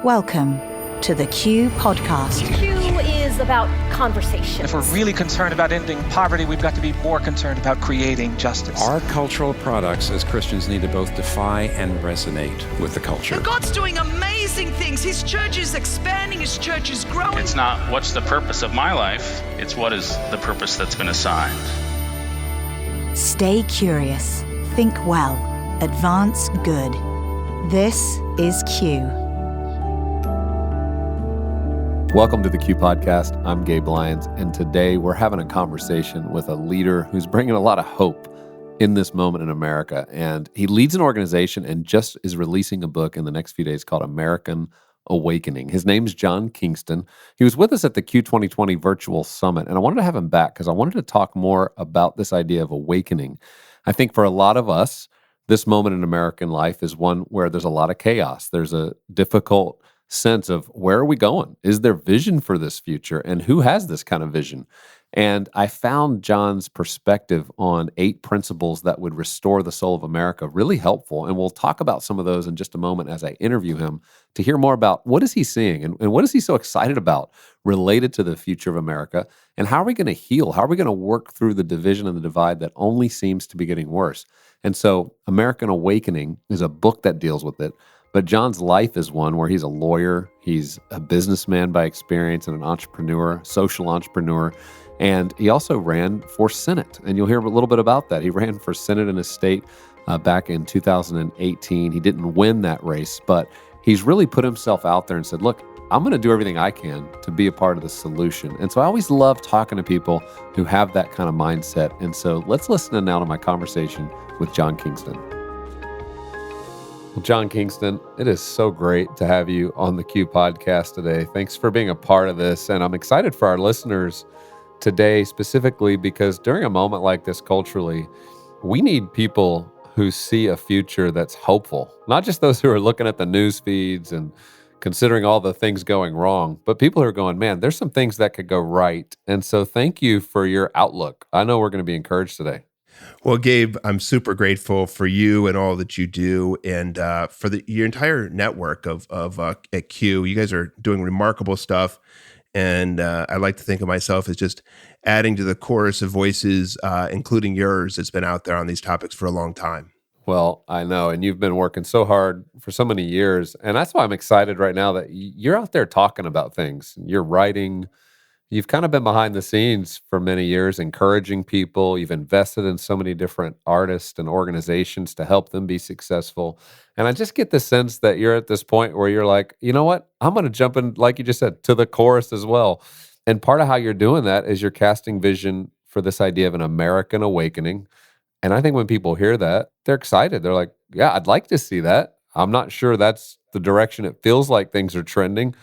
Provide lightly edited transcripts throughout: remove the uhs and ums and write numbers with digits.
Welcome to the Q Podcast. Q is about conversation. If we're really concerned about ending poverty, we've got to be more concerned about creating justice. Our cultural products as Christians need to both defy and resonate with the culture. But God's doing amazing things. His church is expanding. His church is growing. It's not what's the purpose of my life, it's what is the purpose that's been assigned. Stay curious, think well, advance good. This is Q. Welcome to the Q Podcast. I'm Gabe Lyons, and today we're having a conversation with a leader who's bringing a lot of hope in this moment in America. And he leads an organization and just is releasing a book in the next few days called American Awakening. His name's John Kingston. He was with us at the Q 2020 Virtual Summit, and I wanted to have him back because I wanted to talk more about this idea of awakening. I think for a lot of us, this moment in American life is one where there's a lot of chaos. There's a difficult sense of where are we going? Is there vision for this future? And who has this kind of vision? And I found John's perspective on 8 principles that would restore the soul of America really helpful. And we'll talk about some of those in just a moment as I interview him to hear more about what is he seeing and what is he so excited about related to the future of America, and how are we going to heal? How are we going to work through the division and the divide that only seems to be getting worse? And so American Awakening is a book that deals with it. But John's life is one where he's a lawyer, he's a businessman by experience and an entrepreneur, social entrepreneur, and he also ran for Senate. And you'll hear a little bit about that. He ran for Senate in his state back in 2018. He didn't win that race, but he's really put himself out there and said, look, I'm going to do everything I can to be a part of the solution. And so I always love talking to people who have that kind of mindset. And so let's listen now to my conversation with John Kingston. Well, John Kingston, it is so great to have you on the Q Podcast today. Thanks for being a part of this. And I'm excited for our listeners today specifically because during a moment like this culturally, we need people who see a future that's hopeful. Not just those who are looking at the news feeds and considering all the things going wrong, but people who are going, man, there's some things that could go right. And so thank you for your outlook. I know we're going to be encouraged today. Well, Gabe, I'm super grateful for you and all that you do, and for your entire network of at Q. You guys are doing remarkable stuff, and I like to think of myself as just adding to the chorus of voices, including yours, that's been out there on these topics for a long time. Well, I know, and you've been working so hard for so many years, and that's why I'm excited right now that you're out there talking about things. You're writing. You've kind of been behind the scenes for many years, encouraging people. You've invested in so many different artists and organizations to help them be successful. And I just get the sense that you're at this point where you're like, you know what? I'm going to jump in, like you just said, to the chorus as well. And part of how you're doing that is you're casting vision for this idea of an American awakening. And I think when people hear that, they're excited. They're like, yeah, I'd like to see that. I'm not sure that's the direction it feels like things are trending,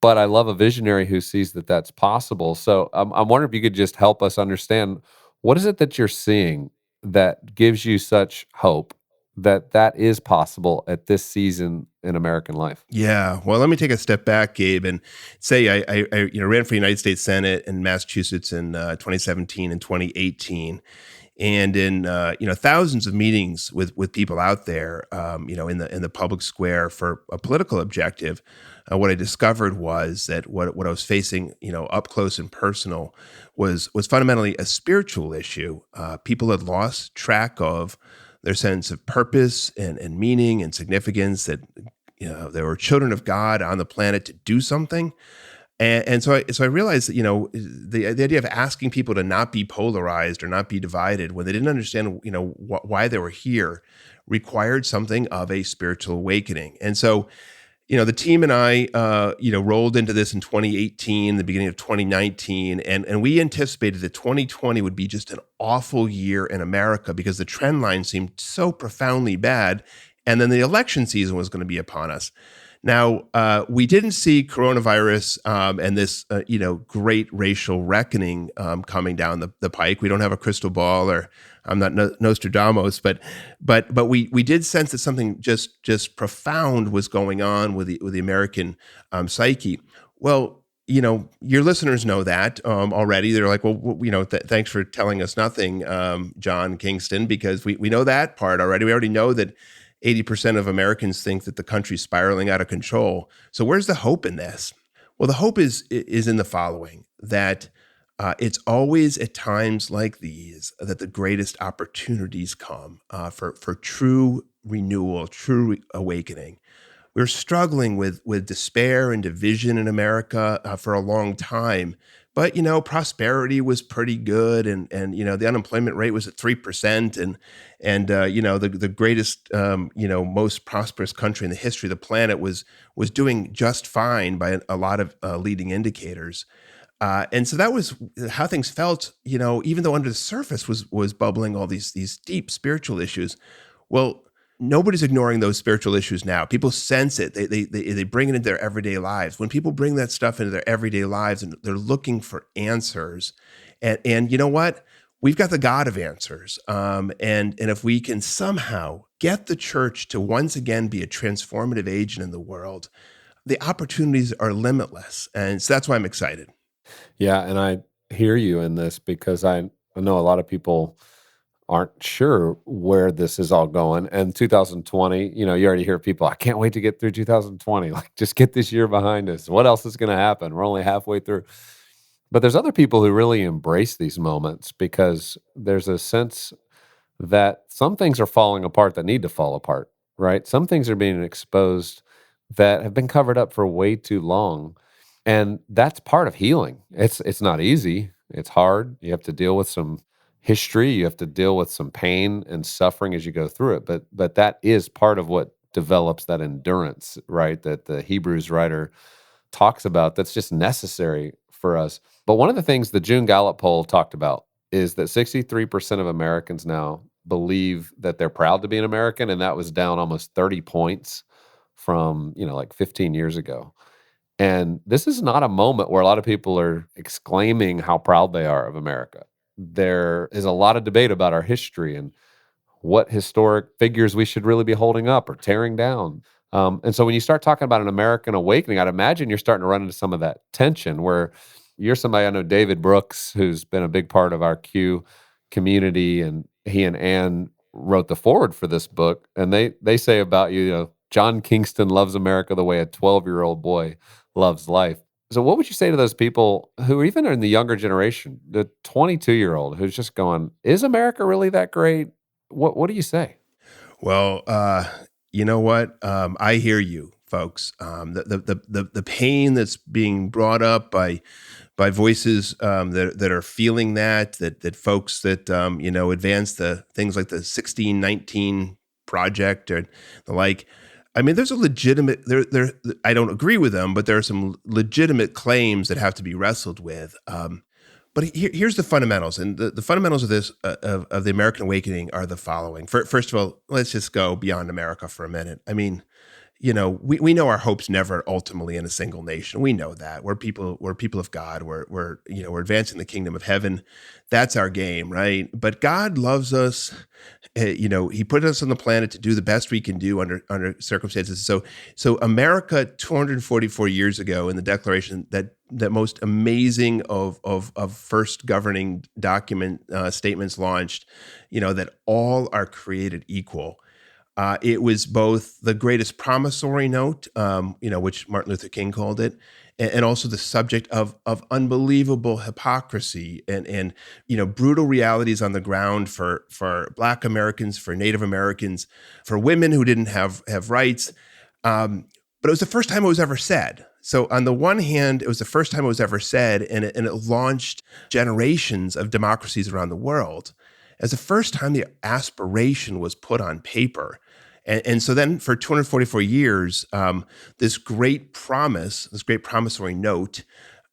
but I love a visionary who sees that that's possible. So I'm wondering if you could just help us understand, what is it that you're seeing that gives you such hope that that is possible at this season in American life? Yeah, well, let me take a step back, Gabe, and say I ran for the United States Senate in Massachusetts in 2017 and 2018. And in thousands of meetings with people out there, in the public square for a political objective, what I discovered was that what I was facing, up close and personal, was fundamentally a spiritual issue. People had lost track of their sense of purpose and meaning and significance. That they were children of God on the planet to do something. And so I realized that, the idea of asking people to not be polarized or not be divided when they didn't understand, why they were here, required something of a spiritual awakening. And so, the team and I, rolled into this in 2018, the beginning of 2019, and we anticipated that 2020 would be just an awful year in America because the trend line seemed so profoundly bad, and then the election season was going to be upon us. Now, we didn't see coronavirus and this, great racial reckoning coming down the pike. We don't have a crystal ball, or I'm not Nostradamus, but we did sense that something just profound was going on with the American psyche. Well, your listeners know that already. They're like, well, thanks for telling us nothing, John Kingston, because we know that part already. We already know that 80% of Americans think that the country's spiraling out of control. So where's the hope in this? Well, the hope is in the following, that it's always at times like these that the greatest opportunities come for true renewal, true awakening. We're struggling with despair and division in America for a long time. But, prosperity was pretty good, and the unemployment rate was at 3%, and the greatest, most prosperous country in the history of the planet was doing just fine by a lot of leading indicators. And so that was how things felt, even though under the surface was bubbling all these deep spiritual issues. Well, nobody's ignoring those spiritual issues now. People sense it. They bring it into their everyday lives. When people bring that stuff into their everyday lives and they're looking for answers, and you know what? We've got the God of answers. And if we can somehow get the church to once again be a transformative agent in the world, the opportunities are limitless. And so that's why I'm excited. Yeah, and I hear you in this because I know a lot of people aren't sure where this is all going. And 2020, you already hear people, I can't wait to get through 2020. Like, just get this year behind us. What else is going to happen? We're only halfway through. But there's other people who really embrace these moments because there's a sense that some things are falling apart that need to fall apart, right? Some things are being exposed that have been covered up for way too long. And that's part of healing. It's not easy. It's hard. You have to deal with some history. You have to deal with some pain and suffering as you go through it. But that is part of what develops that endurance, right? That the Hebrews writer talks about. That's just necessary for us. But one of the things the June Gallup poll talked about is that 63% of Americans now believe that they're proud to be an American, and that was down almost 30 points from, like 15 years ago. And this is not a moment where a lot of people are exclaiming how proud they are of America. There is a lot of debate about our history and what historic figures we should really be holding up or tearing down. And so when you start talking about an American awakening, I'd imagine you're starting to run into some of that tension where you're somebody, I know David Brooks, who's been a big part of our Q community, and he and Ann wrote the foreword for this book. And they say about you, John Kingston loves America the way a 12-year-old boy loves life. So what would you say to those people who even are in the younger generation, the 22-year-old who's just going, is America really that great? What do you say? Well, you know what? I hear you, folks. The pain that's being brought up by voices that are feeling that folks that advance the things like the 1619 project or the like. I mean, there's a legitimate there. I don't agree with them, but there are some legitimate claims that have to be wrestled with. But here's the fundamentals, and the fundamentals of this of the American awakening are the following. First of all, let's just go beyond America for a minute. I mean, we know our hope's never ultimately in a single nation. We know that we're people of God. We're advancing the kingdom of heaven. That's our game, right? But God loves us. He put us on the planet to do the best we can do under circumstances. So America 244 years ago in the Declaration, that most amazing of first governing document statements launched, that all are created equal. It was both the greatest promissory note, which Martin Luther King called it, and also the subject of unbelievable hypocrisy and brutal realities on the ground for Black Americans, for Native Americans, for women who didn't have rights. But it was the first time it was ever said. So on the one hand, it was the first time it was ever said, and it launched generations of democracies around the world. As the first time the aspiration was put on paper. And so then for 244 years, this great promissory note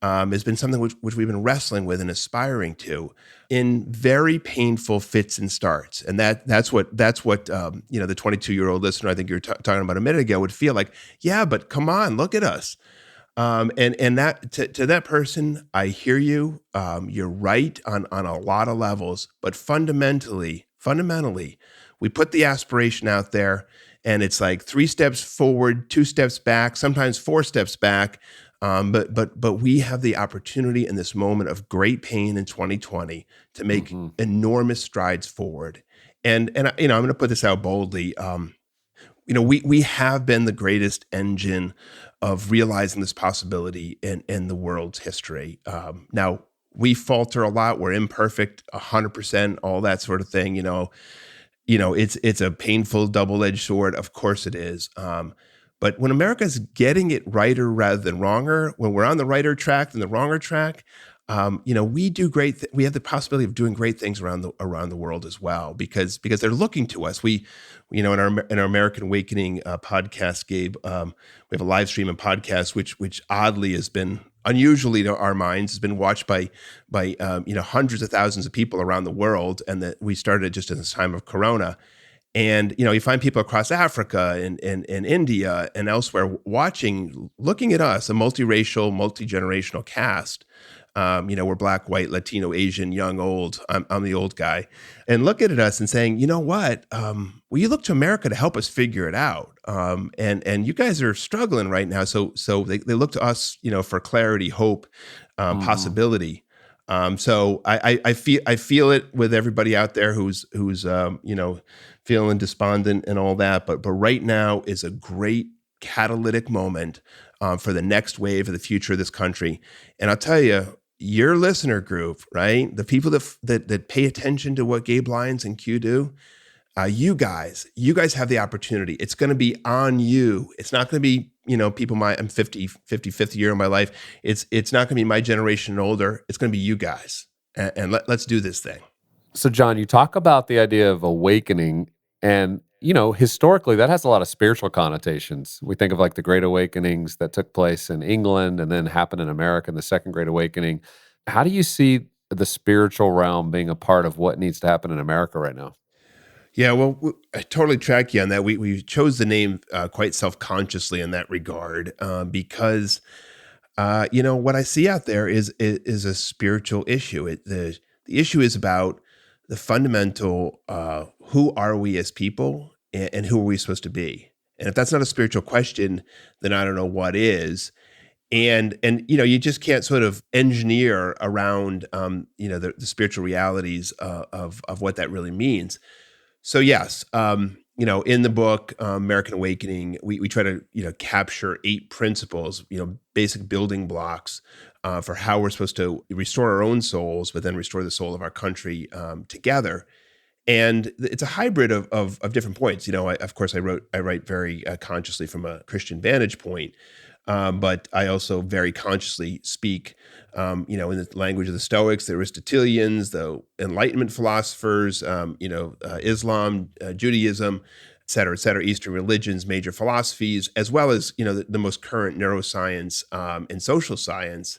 has been something which we've been wrestling with and aspiring to in very painful fits and starts. And that's what the 22-year-old listener I think you were talking about a minute ago would feel like, yeah, but come on, look at us. And that to that person, I hear you. You're right on a lot of levels, but fundamentally, we put the aspiration out there, and it's like 3 steps forward, 2 steps back, sometimes 4 steps back. But we have the opportunity in this moment of great pain in 2020 to make enormous strides forward. And I'm going to put this out boldly. we have been the greatest engine of realizing this possibility in the world's history. Now, we falter a lot. We're imperfect, 100%, all that sort of thing. It's a painful double-edged sword. Of course it is. But when America's getting it righter rather than wronger, when we're on the righter track than the wronger track, we do great. We have the possibility of doing great things around the world as well, because they're looking to us. We, in our American Awakening podcast, Gabe, we have a live stream and podcast, which oddly has been, unusually to our minds, has been watched by hundreds of thousands of people around the world, and that we started just in this time of Corona. And, you find people across Africa and India and elsewhere looking at us, a multiracial, multi-generational cast. We're Black, white, Latino, Asian, young, old. I'm the old guy. And looking at us and saying, you know what? Will you look to America to help us figure it out? And you guys are struggling right now. So they look to us, for clarity, hope, possibility. So I feel it with everybody out there who's feeling despondent and all that. But right now is a great catalytic moment for the next wave of the future of this country. And I'll tell you, your listener group, right? The people that pay attention to what Gabe Lyons and Q do, you guys have the opportunity. It's going to be on you. It's not going to be, people I'm 55th year of my life. It's not going to be my generation and older. It's going to be you guys. And let's do this thing. So, John, you talk about the idea of awakening, and, historically that has a lot of spiritual connotations. We think of like the Great Awakenings that took place in England and then happened in America in the Second Great Awakening. How do you see the spiritual realm being a part of what needs to happen in America right now? Yeah, well, I totally track you on that. We chose the name quite self-consciously in that regard because, what I see out there is a spiritual issue. The issue is about the fundamental, who are we as people and who are we supposed to be? And if that's not a spiritual question, then I don't know what is. And you just can't sort of engineer around, the spiritual realities of what that really means. So yes, in the book, American Awakening, we try to, capture 8 principles, basic building blocks for how we're supposed to restore our own souls, but then restore the soul of our country together. And it's a hybrid of different points. Of course, I write very consciously from a Christian vantage point, but I also very consciously speak, in the language of the Stoics, the Aristotelians, the Enlightenment philosophers, Islam, Judaism, et cetera, Eastern religions, major philosophies, as well as, the most current neuroscience and social science.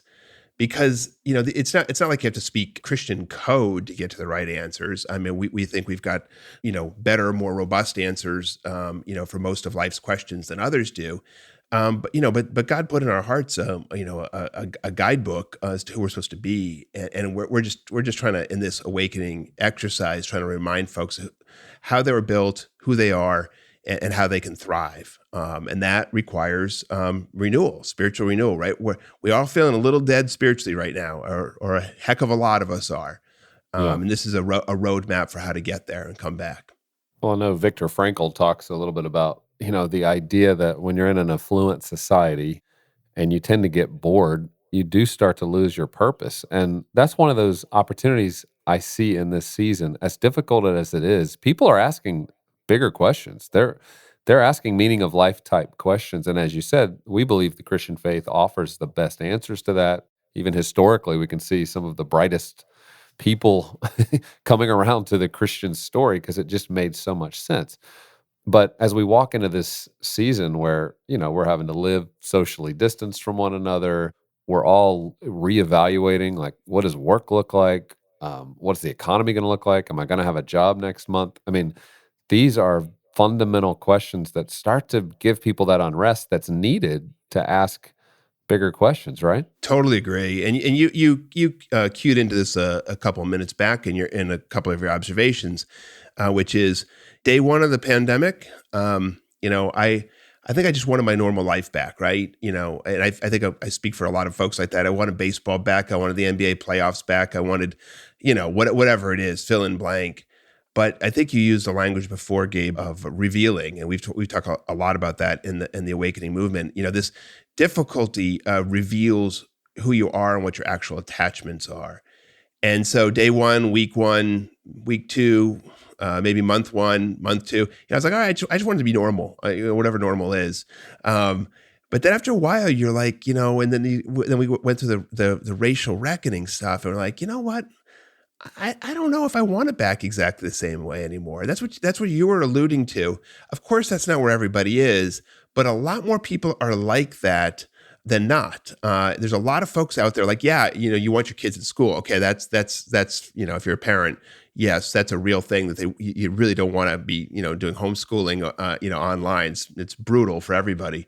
Because, it's not like you have to speak Christian code to get to the right answers. I mean, we think we've got, better, more robust answers, for most of life's questions than others do. But God put in our hearts, a guidebook as to who we're supposed to be, and we're just trying to, in this awakening exercise, trying to remind folks how they were built, who they are, and how they can thrive. And that requires renewal, spiritual renewal, right? We're all feeling a little dead spiritually right now, or a heck of a lot of us are. And this is a roadmap for how to get there and come back. Well, I know Viktor Frankl talks a little bit about, the idea that when you're in an affluent society and you tend to get bored, you do start to lose your purpose. And that's one of those opportunities I see in this season. As difficult as it is, people are asking bigger questions. They're asking meaning of life type questions. And as you said, we believe the Christian faith offers the best answers to that. Even historically, we can see some of the brightest people coming around to the Christian story because it just made so much sense. But as we walk into this season where, we're having to live socially distanced from one another, we're all reevaluating, like, what does work look like? What's the economy going to look like? Am I going to have a job next month? I mean, these are fundamental questions that start to give people that unrest that's needed to ask bigger questions, right? Totally agree. And you cued into this a couple of minutes back in a couple of your observations, which is day one of the pandemic. I think I just wanted my normal life back, right? And I think I speak for a lot of folks like that. I wanted baseball back. I wanted the NBA playoffs back. I wanted, whatever it is, fill in blank. But I think you used the language before, Gabe, of revealing, and we've talked a lot about that in the awakening movement. This difficulty reveals who you are and what your actual attachments are. And so day one, week two, maybe month one, month two, I was like, all right, I just wanted to be normal, whatever normal is. But then after a while, you're like, and then we went through the racial reckoning stuff, and we're like, you know what? I don't know if I want it back exactly the same way anymore. That's what you were alluding to. Of course, that's not where everybody is, but a lot more people are like that than not. There's a lot of folks out there like, yeah, you want your kids in school. Okay, that's if you're a parent, yes, that's a real thing that you really don't want to be doing homeschooling online. It's brutal for everybody.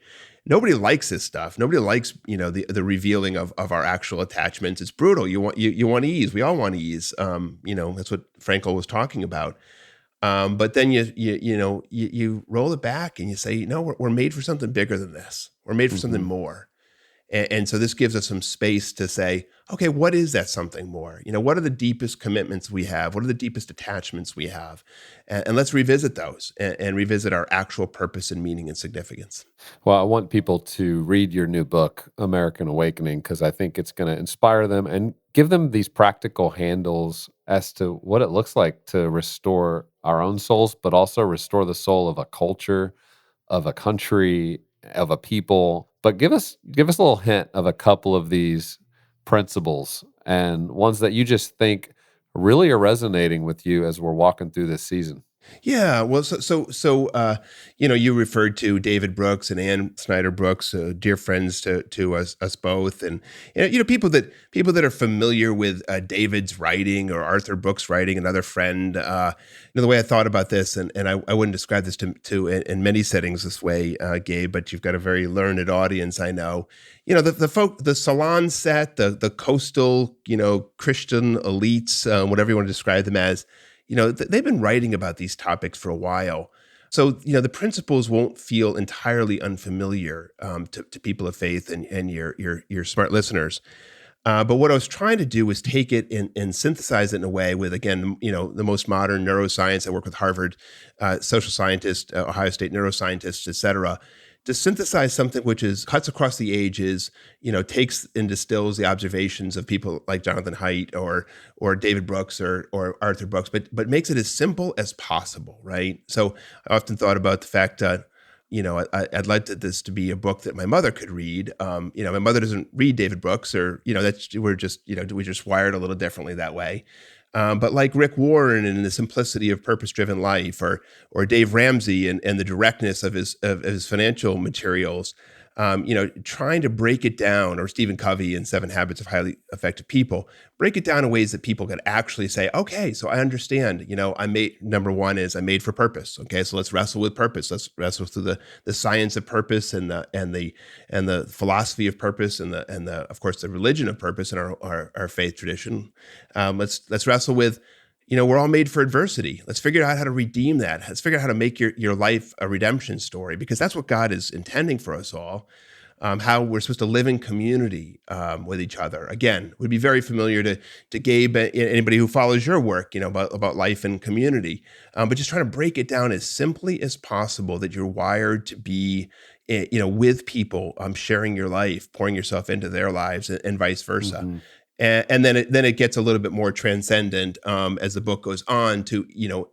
Nobody likes this stuff. Nobody likes, the revealing of our actual attachments. It's brutal. You want ease. We all want ease. That's what Frankl was talking about. But then you roll it back and you say, we're made for something bigger than this. We're made for something more. And so this gives us some space to say, okay, what is that something more? What are the deepest commitments we have? What are the deepest attachments we have? And let's revisit those and revisit our actual purpose and meaning and significance. Well, I want people to read your new book, American Awakening, because I think it's going to inspire them and give them these practical handles as to what it looks like to restore our own souls, but also restore the soul of a culture, of a country, of a people. But give us a little hint of a couple of these principles and ones that you just think really are resonating with you as we're walking through this season. Yeah, well, so you referred to David Brooks and Ann Snyder Brooks, dear friends to us both, and people that are familiar with David's writing or Arthur Brooks' writing, another friend. The way I thought about this, and I wouldn't describe this to in many settings this way, Gabe, but you've got a very learned audience, I know. The salon set, the coastal, Christian elites, whatever you want to describe them as. They've been writing about these topics for a while. So, the principles won't feel entirely unfamiliar to people of faith and your smart listeners. But what I was trying to do was take it and synthesize it in a way with, again, the most modern neuroscience. I work with Harvard social scientists, Ohio State neuroscientists, et cetera, to synthesize something which cuts across the ages, takes and distills the observations of people like Jonathan Haidt or David Brooks or Arthur Brooks, but makes it as simple as possible, right? So I often thought about the fact that, I'd like this to be a book that my mother could read. My mother doesn't read David Brooks, or we're just wired a little differently that way. But like Rick Warren and the simplicity of purpose-driven life, or Dave Ramsey and the directness of his financial materials, trying to break it down, or Stephen Covey in 7 Habits of Highly Effective People, break it down in ways that people could actually say, okay, so I understand, number one is I'm made for purpose. Okay, so let's wrestle with purpose. Let's wrestle through the science of purpose and the philosophy of purpose and of course the religion of purpose in our faith tradition. Let's wrestle with, we're all made for adversity. Let's figure out how to redeem that. Let's figure out how to make your life a redemption story, because that's what God is intending for us all. How we're supposed to live in community with each other. Again, would be very familiar to Gabe, anybody who follows your work, about life and community. But just trying to break it down as simply as possible, that you're wired to be, with people, sharing your life, pouring yourself into their lives, and vice versa. Mm-hmm. And then it gets a little bit more transcendent as the book goes on to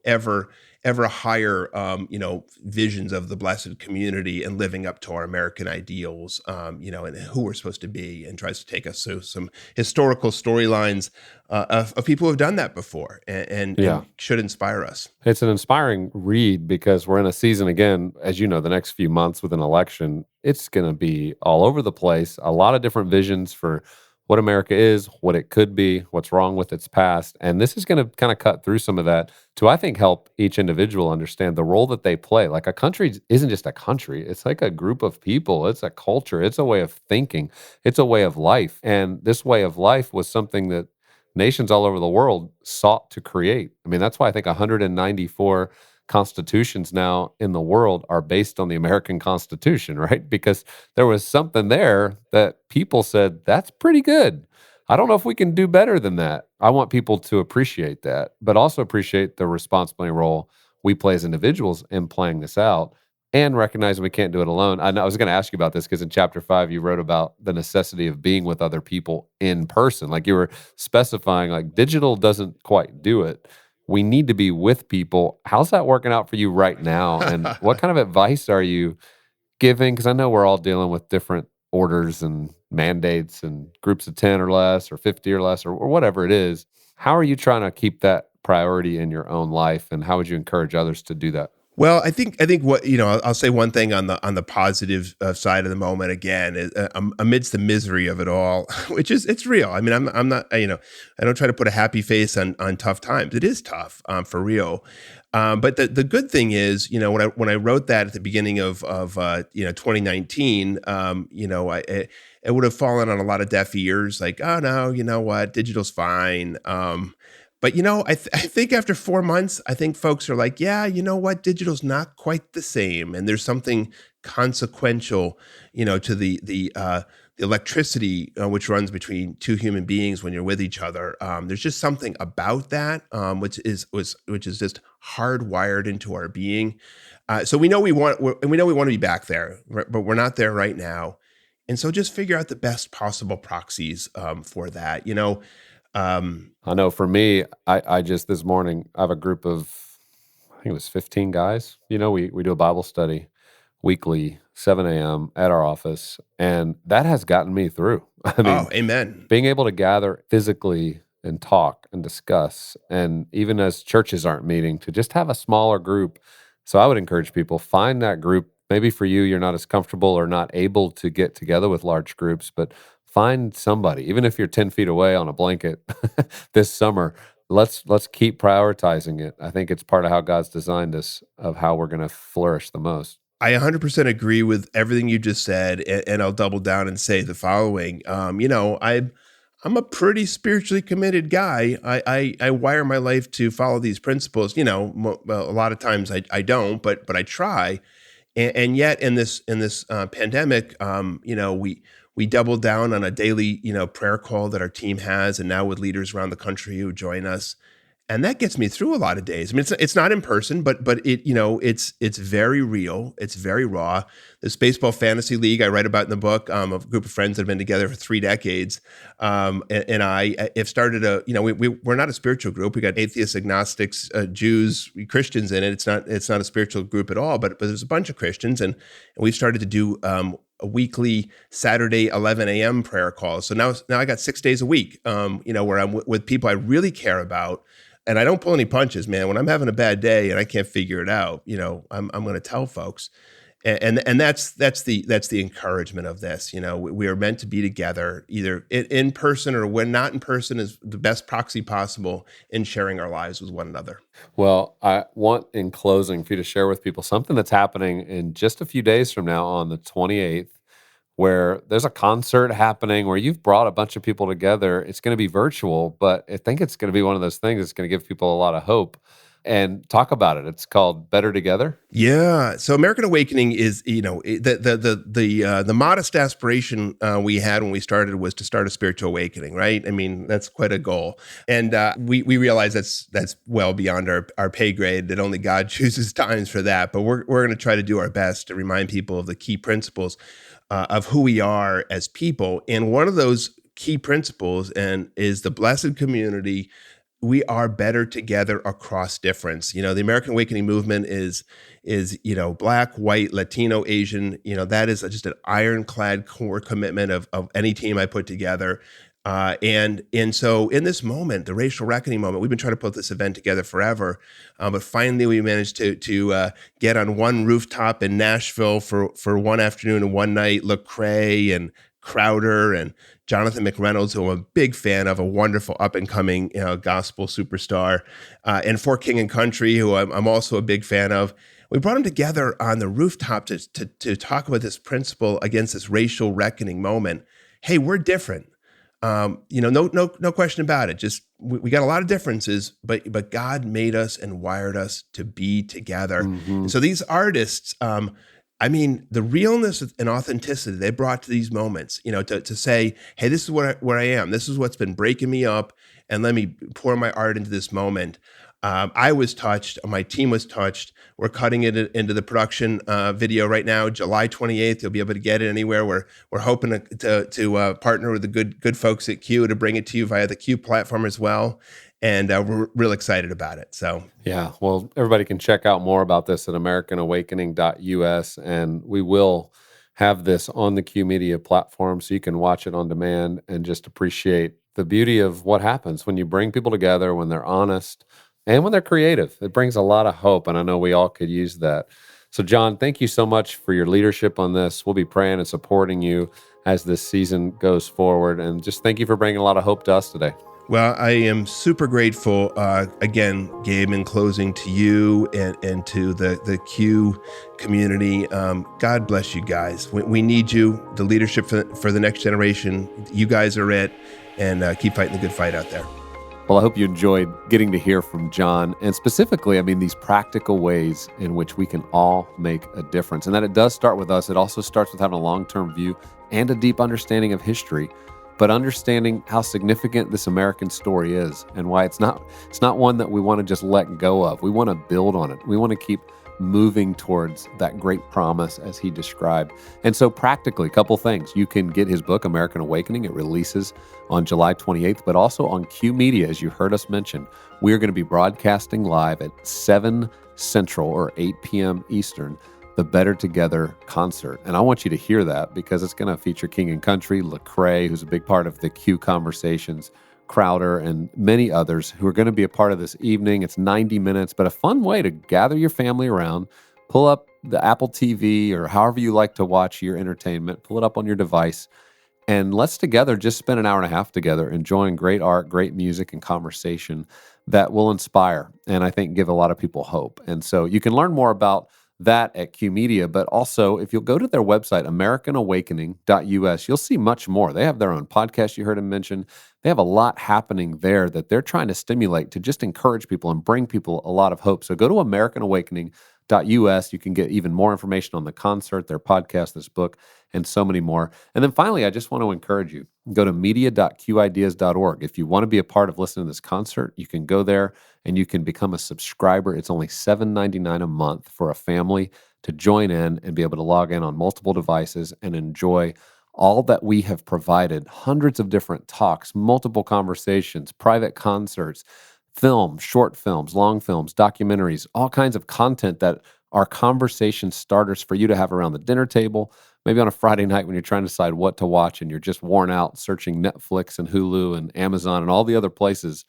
ever higher visions of the blessed community and living up to our American ideals, and who we're supposed to be, and tries to take us through some historical storylines of people who have done that before and should inspire us. It's an inspiring read because we're in a season, again, as you know, the next few months with an election, it's going to be all over the place. A lot of different visions for what America is, what it could be, what's wrong with its past. And this is going to kind of cut through some of that to, I think, help each individual understand the role that they play. Like, a country isn't just a country. It's like a group of people. It's a culture. It's a way of thinking. It's a way of life. And this way of life was something that nations all over the world sought to create. I mean, that's why I think 194 constitutions now in the world are based on the American Constitution, right? Because there was something there that people said, that's pretty good. I don't know if we can do better than that. I want people to appreciate that, but also appreciate the responsibility role we play as individuals in playing this out and recognize we can't do it alone. I know I was going to ask you about this because in chapter 5, you wrote about the necessity of being with other people in person. Like you were specifying, like digital doesn't quite do it. We need to be with people. How's that working out for you right now? And what kind of advice are you giving? Because I know we're all dealing with different orders and mandates and groups of 10 or less or 50 or less or whatever it is. How are you trying to keep that priority in your own life, and how would you encourage others to do that? Well, I think what I'll say one thing on the positive side of the moment again is, amidst the misery of it all, which is it's real. I mean, I'm not I don't try to put a happy face on tough times. It is tough for real. But the good thing is, when I wrote that at the beginning of 2019, it would have fallen on a lot of deaf ears. Like, oh no, you know what, digital's fine. But I think after 4 months, I think folks are like, yeah, you know what, digital's not quite the same, and there's something consequential, to the electricity which runs between two human beings when you're with each other. There's just something about that which is just hardwired into our being. So we know we want to be back there, but we're not there right now, and so just figure out the best possible proxies for that. I know for me, I just this morning, I have a group of, I think it was 15 guys. We do a Bible study weekly, 7 a.m. at our office, and that has gotten me through. I mean, oh, amen. being able to gather physically and talk and discuss, and even as churches aren't meeting, to just have a smaller group. So I would encourage people, find that group. Maybe for you, you're not as comfortable or not able to get together with large groups, but find somebody, even if you're 10 feet away on a blanket this summer. Let's keep prioritizing it. I think it's part of how God's designed us, of how we're going to flourish the most. I 100% agree with everything you just said, and I'll double down and say the following. I'm a pretty spiritually committed guy. I wire my life to follow these principles. A lot of times I don't, but I try. And yet in this pandemic, we doubled down on a daily, prayer call that our team has, and now with leaders around the country who join us, and that gets me through a lot of days. I mean, it's not in person, but it, it's very real. It's very raw. This baseball fantasy league I write about in the book, a group of friends that have been together for 3 decades, and I have started we're not a spiritual group. We got atheists, agnostics, Jews, Christians in it. It's not a spiritual group at all, but there's a bunch of Christians, and we've started to do a weekly Saturday 11 a.m. prayer call. So now I got 6 days a week, where I'm with people I really care about, and I don't pull any punches, man. When I'm having a bad day and I can't figure it out, I'm going to tell folks, and that's the encouragement of this. We are meant to be together, either in person or when not in person, is the best proxy possible in sharing our lives with one another. Well, I want, in closing, for you to share with people something that's happening in just a few days from now on the 28th, where there's a concert happening where you've brought a bunch of people together. It's going to be virtual, but I think it's going to be one of those things that's going to give people a lot of hope. And talk about it. It's called Better Together. Yeah. So American Awakening is, the modest aspiration we had when we started was to start a spiritual awakening, right? I mean, that's quite a goal. And we realize that's well beyond our pay grade, that only God chooses times for that. But we're going to try to do our best to remind people of the key principles of who we are as people. And one of those key principles is the blessed community. We are better together across difference. The American Awakening movement is Black, white, Latino, Asian. That is just an ironclad core commitment of any team I put together. And so in this moment, the racial reckoning moment, we've been trying to put this event together forever, but finally we managed to get on one rooftop in Nashville for one afternoon and one night. Lecrae and Crowder and Jonathan McReynolds, who I'm a big fan of, a wonderful up-and-coming gospel superstar, and For King and Country, who I'm also a big fan of. We brought them together on the rooftop to talk about this principle against this racial reckoning moment. Hey, we're different. No question about it. Just we got a lot of differences, but God made us and wired us to be together. Mm-hmm. So these artists, I mean, the realness and authenticity they brought to these moments, to say, hey, this is where I am. This is what's been breaking me up, and let me pour my art into this moment. I was touched. My team was touched. We're cutting it into the production video right now, July 28th. You'll be able to get it anywhere. We're hoping to partner with the good folks at Q to bring it to you via the Q platform as well. And we're real excited about it. So Yeah, well, everybody can check out more about this at AmericanAwakening.us, and we will have this on the Q Media platform so you can watch it on demand and just appreciate the beauty of what happens when you bring people together, when they're honest, and when they're creative. It brings a lot of hope, and I know we all could use that. So, John, thank you so much for your leadership on this. We'll be praying and supporting you as this season goes forward, and just thank you for bringing a lot of hope to us today. Well, I am super grateful, again, Gabe, in closing, to you and to the Q community. God bless you guys. We need you, the leadership for the next generation. You guys are it, and keep fighting the good fight out there. Well, I hope you enjoyed getting to hear from John, and specifically, these practical ways in which we can all make a difference, and that it does start with us. It also starts with having a long-term view and a deep understanding of history, but understanding how significant this American story is and why it's not one that we want to just let go of. We want to build on it. We want to keep moving towards that great promise as he described. And so practically, a couple things. You can get his book, American Awakening. It releases on July 28th, but also on Q Media, as you heard us mention. We are going to be broadcasting live at 7 Central or 8 p.m. Eastern, the Better Together concert. And I want you to hear that because it's going to feature King and Country, Lecrae, who's a big part of the Q Conversations, Crowder, and many others who are going to be a part of this evening. It's 90 minutes, but a fun way to gather your family around, pull up the Apple TV or however you like to watch your entertainment, pull it up on your device, and let's together just spend an hour and a half together enjoying great art, great music, and conversation that will inspire and I think give a lot of people hope. And so you can learn more about that at Q Media, but also if you'll go to their website, AmericanAwakening.us, you'll see much more. They have their own podcast you heard him mention. They have a lot happening there that they're trying to stimulate to just encourage people and bring people a lot of hope. So go to AmericanAwakening.us. You can get even more information on the concert, their podcast, this book, and so many more. And then finally, I just want to encourage you, go to media.qideas.org. If you want to be a part of listening to this concert, you can go there and you can become a subscriber. It's only $7.99 a month for a family to join in and be able to log in on multiple devices and enjoy all that we have provided. Hundreds of different talks, multiple conversations, private concerts, films, short films, long films, documentaries, all kinds of content that are conversation starters for you to have around the dinner table, maybe on a Friday night when you're trying to decide what to watch and you're just worn out searching Netflix and Hulu and Amazon and all the other places.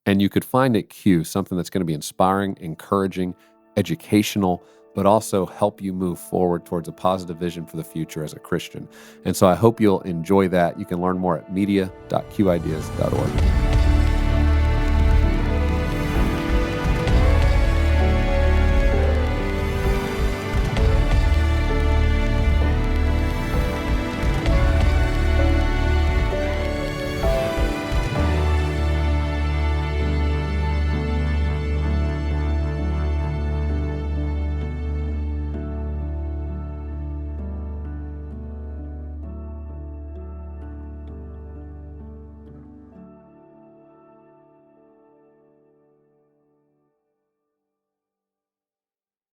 And you could find at Q something that's going to be inspiring, encouraging, educational, but also help you move forward towards a positive vision for the future as a Christian. And so I hope you'll enjoy that. You can learn more at media.qideas.org.